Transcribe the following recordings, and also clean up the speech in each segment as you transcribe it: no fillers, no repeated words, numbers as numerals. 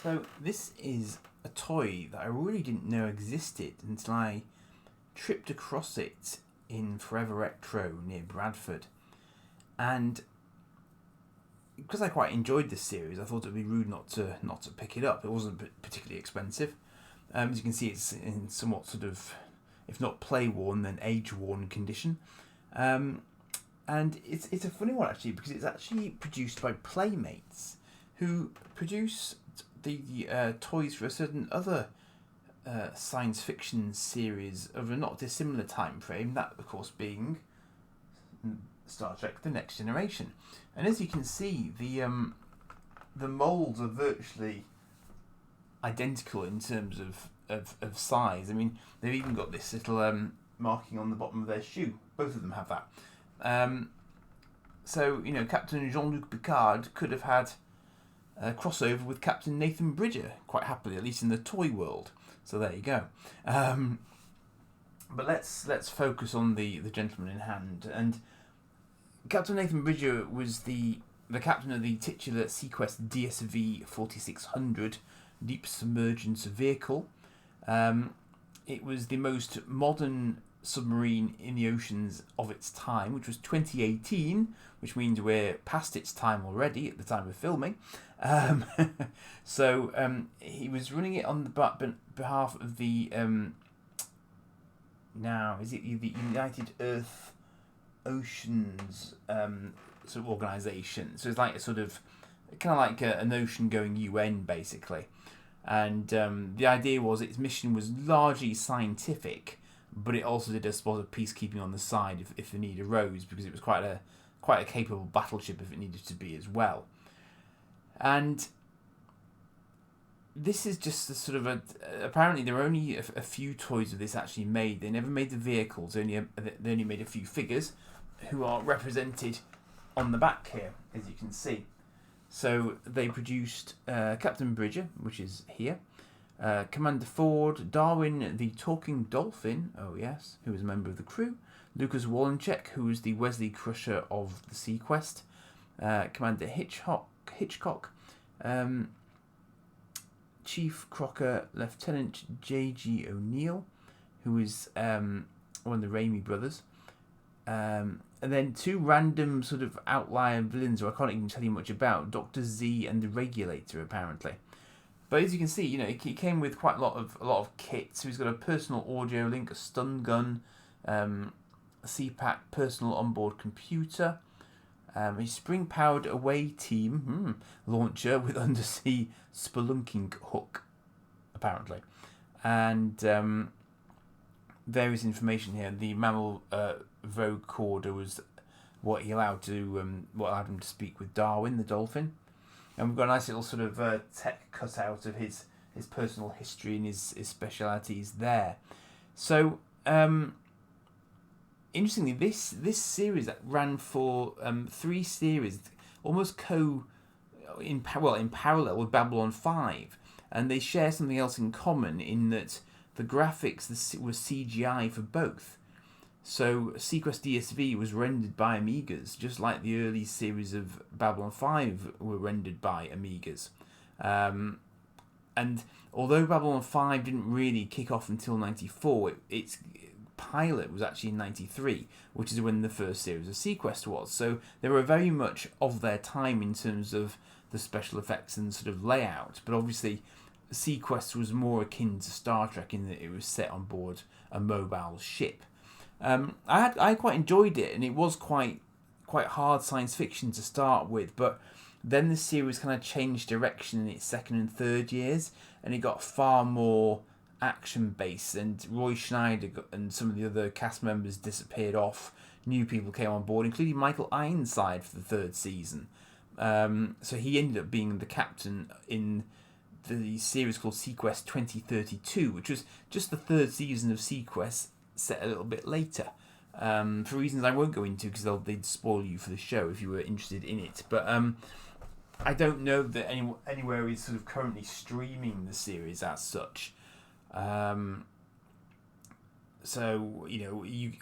So this is a toy that I really didn't know existed until I tripped across it in Forever Retro near Bradford. And because I quite enjoyed this series, I thought it would be rude not to pick it up. It wasn't particularly expensive. As you can see, it's in somewhat sort of, if not play-worn, then age-worn condition. And it's a funny one, actually, because it's actually produced by Playmates, who produce the toys for a certain other science fiction series of a not dissimilar time frame, that, of course, being Star Trek The Next Generation. And as you can see, the moulds are virtually identical in terms of size. I mean, they've even got this little marking on the bottom of their shoe. Both of them have that. So, you know, Captain Jean-Luc Picard could have had a crossover with Captain Nathan Bridger quite happily, at least in the toy world. So there you go. But let's focus on the gentleman in hand. And Captain Nathan Bridger was the captain of the titular seaQuest DSV 4600 deep submergence vehicle. It was the most modern submarine in the oceans of its time, which was 2018, which means we're past its time already at the time of filming. So he was running it on the behalf of the now is it the United Earth Oceans sort of organisation. So it's like a sort of kind of like an ocean-going UN basically. And the idea was its mission was largely scientific, but it also did a spot of peacekeeping on the side if the need arose, because it was quite a capable battleship if it needed to be as well. And this is just a sort of apparently there are only a few toys of this actually made. They never made the vehicles. They only made a few figures, who are represented on the back here, as you can see. So they produced Captain Bridger, which is here, Commander Ford, Darwin the Talking Dolphin, oh yes, who was a member of the crew, Lucas Wallencheck, who was the Wesley Crusher of the seaQuest, Commander Hitchcock, Chief Crocker, Lieutenant J.G. O'Neill, who is one of the Raimi brothers, and then two random sort of outlier villains who I can't even tell you much about, Dr. Z and the Regulator, apparently. But as you can see, you know, he came with quite a lot of kits. So he's got a personal audio link, a stun gun, a CPAC personal onboard computer, a spring-powered away team launcher with undersea spelunking hook, apparently, and various information here. The mammal vocoder was what allowed him to speak with Darwin, the dolphin. And we've got a nice little sort of tech cutout of his personal history and his specialities there. So, interestingly, this series that ran for 3 series, almost in parallel with Babylon 5, and they share something else in common in that the graphics was CGI for both. So seaQuest DSV was rendered by Amigas, just like the early series of Babylon 5 were rendered by Amigas. And although Babylon 5 didn't really kick off until 94, its pilot was actually in 93, which is when the first series of seaQuest was. So they were very much of their time in terms of the special effects and sort of layout. But obviously, seaQuest was more akin to Star Trek in that it was set on board a mobile ship. I quite enjoyed it, and it was quite hard science fiction to start with, but then the series kind of changed direction in its second and third years, and it got far more action based, and Roy Schneider and some of the other cast members disappeared off. New people came on board, including Michael Ironside for the third season. So he ended up being the captain in the series called seaQuest 2032, which was just the third season of seaQuest set a little bit later, for reasons I won't go into because they'd spoil you for the show if you were interested in it. But I don't know that anywhere is sort of currently streaming the series as such. So you know, you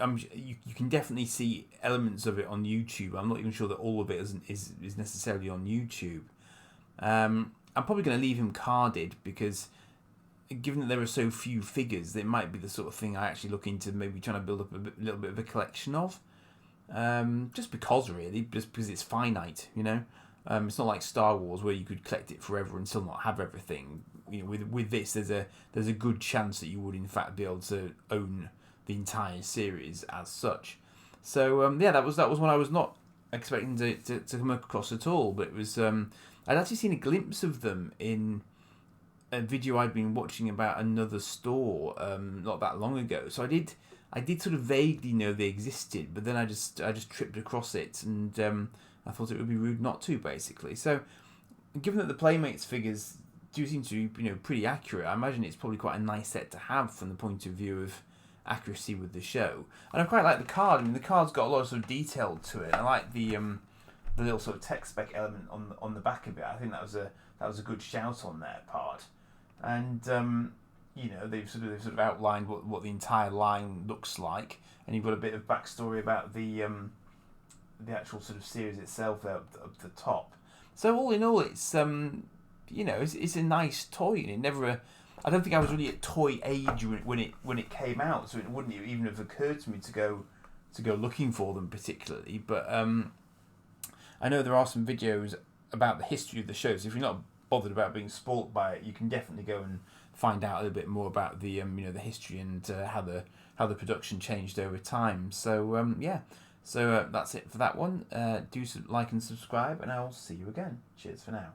can definitely see elements of it on YouTube. I'm not even sure that all of it is necessarily on YouTube. I'm probably going to leave him carded because, given that there are so few figures, it might be the sort of thing I actually look into maybe trying to build up a little bit of a collection of. Just because, really, just because it's finite, you know. It's not like Star Wars where you could collect it forever and still not have everything. You know, with this, there's a good chance that you would in fact be able to own the entire series as such. So yeah, that was one I was not expecting to come across at all. But it was I'd actually seen a glimpse of them in a video I'd been watching about another store not that long ago. So I did sort of vaguely know they existed, but then I just tripped across it, and I thought it would be rude not to, basically. So, given that the Playmates figures do seem to be, pretty accurate, I imagine it's probably quite a nice set to have from the point of view of accuracy with the show. And I quite like the card. I mean, the card's got a lot of sort of detail to it. I like the little sort of tech spec element on the back of it. I think that was a good shout on their part. And they've sort of outlined what the entire line looks like, and you've got a bit of backstory about the actual sort of series itself up the top. So all in all, it's it's a nice toy, and it never. I don't think I was really at toy age when it came out, so it wouldn't even have occurred to me to go looking for them particularly. But I know there are some videos about the history of the show, so if you're not bothered about being spoilt by it, you can definitely go and find out a little bit more about the the history and how the production changed over time. So yeah. So that's it for that one. Do like and subscribe, and I'll see you again. Cheers for now.